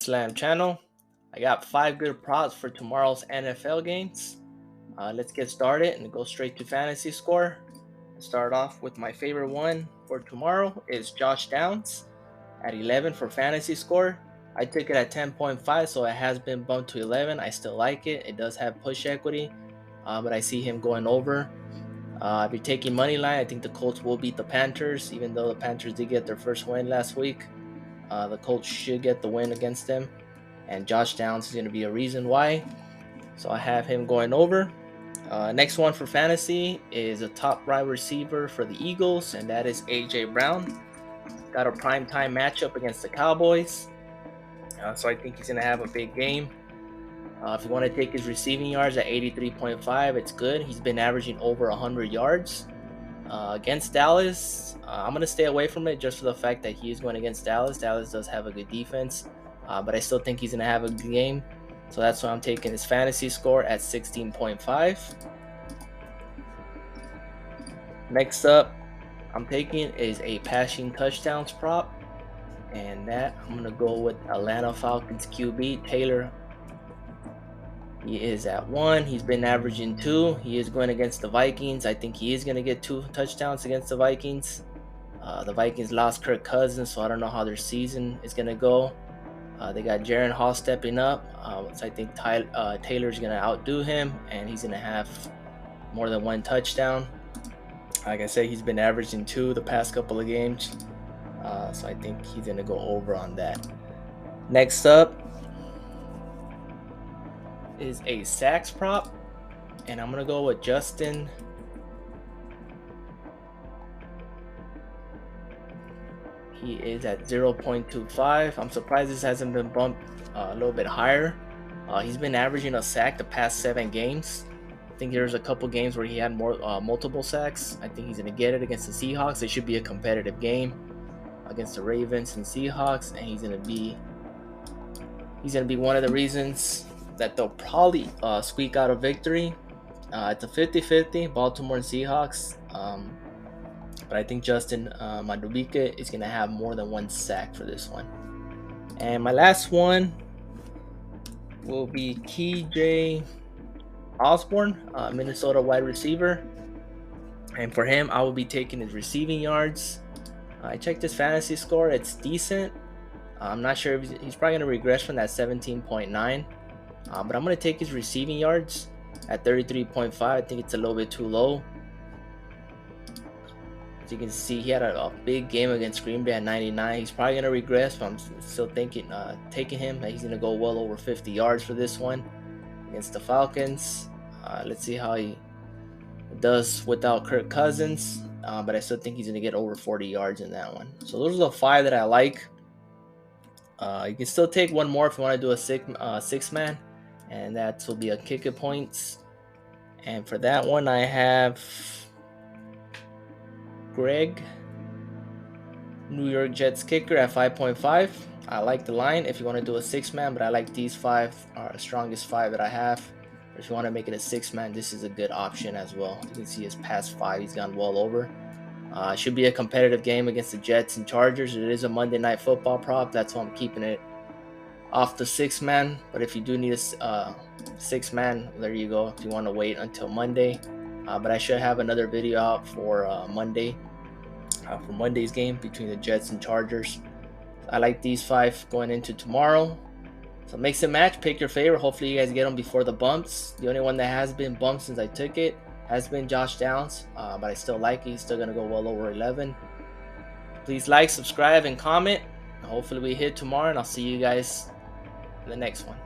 Slam channel. I got 5 good props for tomorrow's NFL games. Let's get started and go straight to fantasy score. Start off with my favorite one for tomorrow is Josh Downs at 11 for fantasy score. I took it at 10.5, so it has been bumped to 11. I still like it. It does have push equity, but I see him going over. If you're taking money line, I think the Colts will beat the Panthers, even though the Panthers did get their first win last week. The Colts should get the win against them, and Josh Downs is going to be a reason why. So I have him going over. Next one for fantasy is a top wide receiver for the Eagles, and that is AJ Brown. Got a primetime matchup against the Cowboys, so I think he's going to have a big game. If you want to take his receiving yards at 83.5, it's good. He's been averaging over 100 yards. Against Dallas, I'm going to stay away from it just for the fact that he is going against Dallas. Dallas does have a good defense, but I still think he's going to have a good game. So that's why I'm taking his fantasy score at 16.5. Next up, I'm taking is a passing touchdowns prop, and that I'm going to go with Atlanta Falcons QB Taylor. He is at 1. He's been averaging 2. He is going against the Vikings. I think he is going to get 2 touchdowns against the Vikings. The Vikings lost Kirk Cousins, so I don't know how their season is going to go. They got Jaren Hall stepping up, so I think Taylor's going to outdo him, and he's going to have more than 1 touchdown. Like I said, he's been averaging 2 the past couple of games, so I think he's going to go over on that. Next up is a sacks prop, and I'm going to go with Justin. He is at 0.25. I'm surprised this hasn't been bumped a little bit higher. He's been averaging a sack the past 7 games. I think there's a couple games where he had multiple sacks. I think he's going to get it against the Seahawks. It should be a competitive game against the Ravens and Seahawks, and he's going to be one of the reasons that they'll probably squeak out a victory. It's a 50-50, Baltimore and Seahawks. But I think Justin Madubuike is going to have more than 1 sack for this one. And my last one will be KJ Osborne, Minnesota wide receiver. And for him, I will be taking his receiving yards. I checked his fantasy score. It's decent. I'm not sure if he's probably going to regress from that 17.9. But I'm going to take his receiving yards at 33.5. I think it's a little bit too low. As you can see, he had a big game against Green Bay at 99. He's probably going to regress, but I'm still thinking taking him. He's going to go well over 50 yards for this one against the Falcons. Let's see how he does without Kirk Cousins. But I still think he's going to get over 40 yards in that one. So those are the 5 that I like. You can still take one more if you want to do a 6-man. And that will be a kicker points. And for that one, I have Greg, New York Jets kicker at 5.5. I like the line if you want to do a 6-man, but I like these 5 are the strongest 5 that I have. If you want to make it a 6-man, this is a good option as well. You can see his past 5, he's gone well over. Should be a competitive game against the Jets and Chargers. It is a Monday Night Football prop. That's why I'm keeping it off the 6-man. But if you do need a 6-man, there you go. If you want to wait until Monday. But I should have another video out for Monday. For Monday's game between the Jets and Chargers. I like these 5 going into tomorrow. So mix and match. Pick your favorite. Hopefully you guys get them before the bumps. The only one that has been bumped since I took it has been Josh Downs, but I still like it. He's still going to go well over 11. Please like, subscribe, and comment. Hopefully we hit tomorrow, and I'll see you guys in the next one.